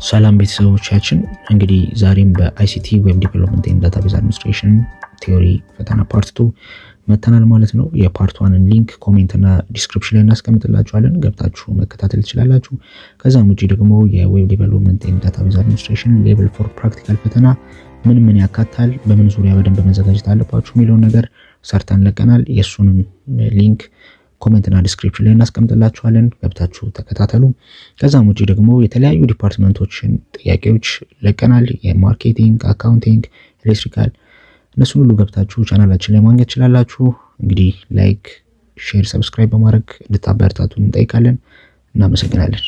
ሰላም ቤተሰቦቻችን እንግዲህ ዛሬም በአይሲቲ ዌብ ዲቨሎፕመንት ኤንድ ዳታቤዝ አድሚኒስትሬሽን ቲዮሪ ፈተና ፓርት 2 መተናል ማለት ነው። የፓርት 1ን ሊንክ ኮሜንት እና ዲስክሪፕሽን ላይ እናስቀምጥላችኋለን፣ ገብታችሁ መከታተል ትችላላችሁ። ከዛም ውጪ ደግሞ የዌብ ዲቨሎፕመንት ኤንድ ዳታቤዝ አድሚኒስትሬሽን ሌቭል 4 ፕራክቲካል ፈተና ምን ያካታል፣ በምን ዙሪያ በደንብ መዘጋጀት አለባችሁ የሚለውን ነገር ሰርተን ለቀናል። የሱንም ሊንክ ኮሜንት እና ዲስክሪፕሽን ላይ እናስቀምጥላችኋለን፣ ገብታችሁ ተከታተሉ። ከዛም ውጪ ደግሞ የተለያዩ ዲፓርትመንቶችን ጥያቄዎች ለቀናል። የማርኬቲንግ፣ አካውንቲንግ፣ ኤሌክትሪካል እነሱን ሁሉ ገብታችሁ ቻናላችን ላይ ማግኘት ትችላላችሁ። እንግዲህ ላይክ፣ ሼር፣ ሰብስክራይብ በማድረግ እንድታበረታቱን እንጠይቃለን። እናመሰግናለን።